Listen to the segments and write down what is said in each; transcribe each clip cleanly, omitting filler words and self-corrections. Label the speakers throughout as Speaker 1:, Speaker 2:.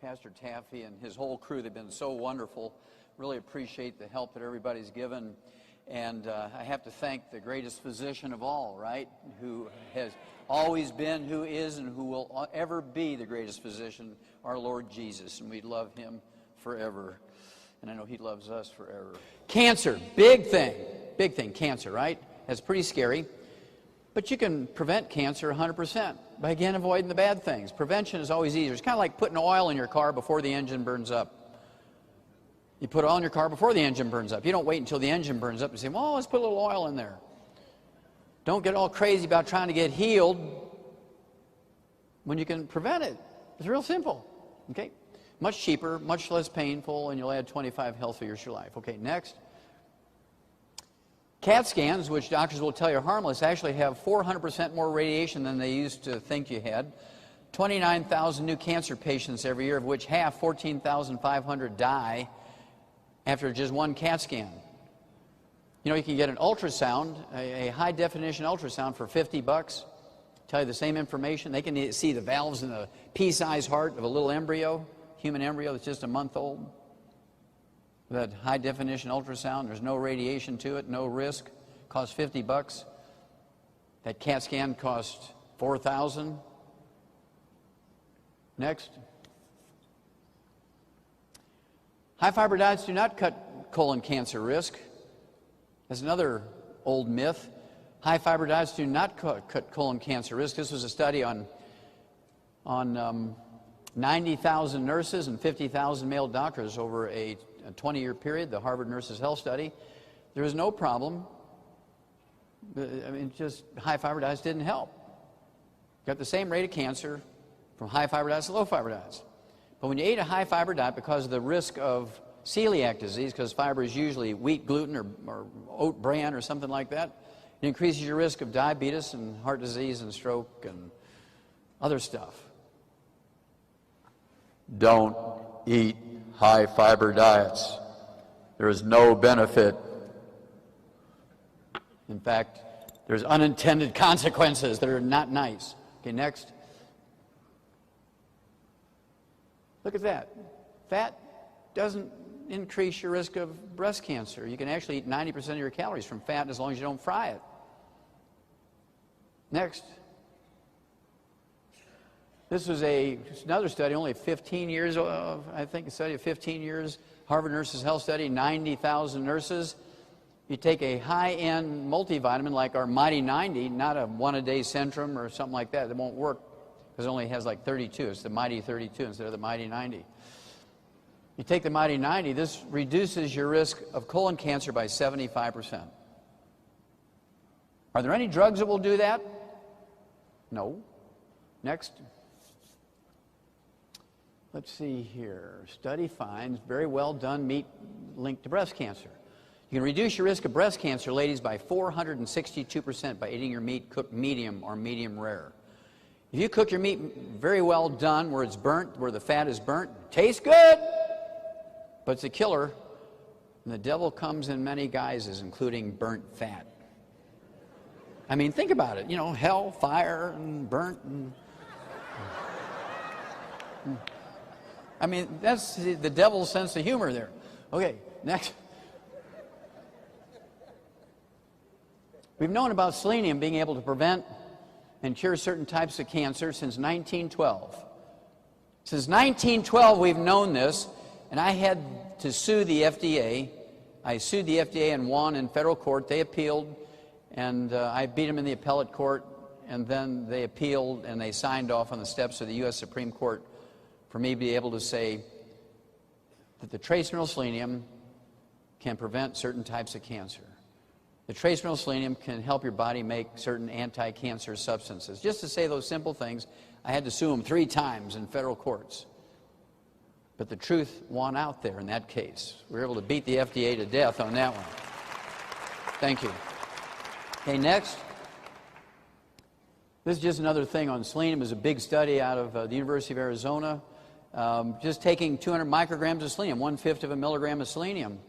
Speaker 1: Pastor Taffy and his whole crew. They've been so wonderful. Really appreciate the help that everybody's given. And I have to thank the greatest physician of all, right? Who has always been, who is, and who will ever be the greatest physician, our Lord Jesus. And we love him forever. And I know he loves us forever. Cancer, big thing, cancer, right? That's pretty scary. But you can prevent cancer 100% by, again, avoiding the bad things. Prevention is always easier. It's kind of like putting oil in your car before the engine burns up. You put oil in your car before the engine burns up. You don't wait until the engine burns up and say, well, let's put a little oil in there. Don't get all crazy about trying to get healed when you can prevent it. It's real simple, okay? Much cheaper, much less painful, and you'll add 25 healthy years to your life. Okay, next. CAT scans, which doctors will tell you are harmless, actually have 400% more radiation than they used to think you had. 29,000 new cancer patients every year, of which half, 14,500, die after just one CAT scan. You know, you can get an ultrasound, a high-definition ultrasound for $50. Tell you the same information. They can see the valves in the pea-sized heart of a little embryo, human embryo that's just a month old. That high-definition ultrasound, there's no radiation to it, no risk, costs $50. That CAT scan costs $4,000. Next. High-fiber diets do not cut colon cancer risk. That's another old myth. High-fiber diets do not cut colon cancer risk. This was a study on 90,000 nurses and 50,000 male doctors over a 20-year period, the Harvard Nurses Health Study. There was no problem. I mean, just high-fiber diets didn't help. Got the same rate of cancer from high-fiber diets to low-fiber diets. But when you ate a high-fiber diet, because of the risk of celiac disease, because fiber is usually wheat gluten or oat bran or something like that, it increases your risk of diabetes and heart disease and stroke and other stuff. Don't eat high-fiber diets. There is no benefit. In fact, there's unintended consequences that are not nice. Okay, next. Look at that. Fat doesn't increase your risk of breast cancer. You can actually eat 90% of your calories from fat as long as you don't fry it. Next. This was another study, only 15 years, I think a study of 15 years, Harvard Nurses Health Study, 90,000 nurses. You take a high-end multivitamin like our Mighty 90, not a one-a-day Centrum or something like that. It won't work because it only has like 32. It's the Mighty 32 instead of the Mighty 90. You take the Mighty 90, this reduces your risk of colon cancer by 75%. Are there any drugs that will do that? No. Next. Let's see here. Study finds very well done meat linked to breast cancer. You can reduce your risk of breast cancer, ladies, by 462% by eating your meat cooked medium or medium rare. If you cook your meat very well done, where it's burnt, where the fat is burnt, tastes good, but it's a killer. And the devil comes in many guises, including burnt fat. I mean, think about it. You know, hell, fire, and burnt. I mean, that's the devil's sense of humor there. Okay, next. We've known about selenium being able to prevent and cure certain types of cancer since 1912. Since 1912, we've known this, and I had to sue the FDA. I sued the FDA and won in federal court. They appealed, and I beat them in the appellate court, and then they appealed, and they signed off on the steps of the U.S. Supreme Court for me to be able to say that the trace mineral selenium can prevent certain types of cancer. The trace mineral selenium can help your body make certain anti-cancer substances. Just to say those simple things, I had to sue them 3 times in federal courts. But the truth won out there in that case. We were able to beat the FDA to death on that one. Thank you. Okay, next. This is just another thing on selenium. It was a big study out of the University of Arizona. Just taking 200 micrograms of selenium, 1/5 of a milligram of selenium,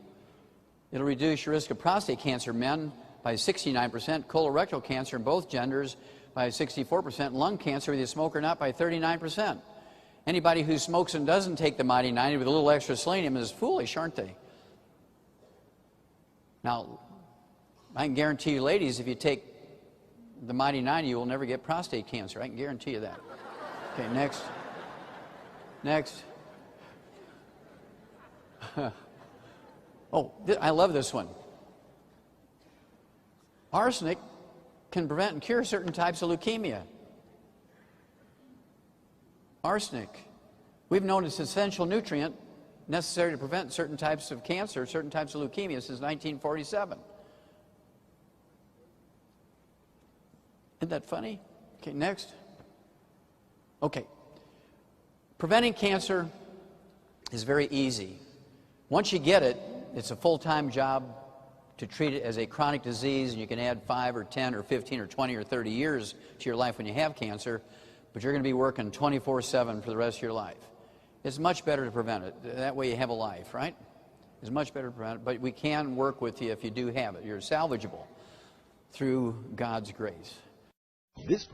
Speaker 1: it'll reduce your risk of prostate cancer in men by 69%, colorectal cancer in both genders by 64%, lung cancer, whether you smoke or not, by 39%. Anybody who smokes and doesn't take the Mighty 90 with a little extra selenium is foolish, aren't they? Now, I can guarantee you, ladies, if you take the Mighty 90, you will never get prostate cancer. I can guarantee you that. Okay, next. Next. Oh, I love this one. Arsenic can prevent and cure certain types of leukemia. Arsenic. We've known it's an essential nutrient necessary to prevent certain types of cancer, certain types of leukemia since 1947. Isn't that funny? Okay, next. Okay. Preventing cancer is very easy. Once you get it, it's a full-time job to treat it as a chronic disease, and you can add 5 or 10 or 15 or 20 or 30 years to your life when you have cancer, but you're going to be working 24/7 for the rest of your life. It's much better to prevent it. That way you have a life, right? It's much better to prevent it, but we can work with you if you do have it. You're salvageable through God's grace.
Speaker 2: This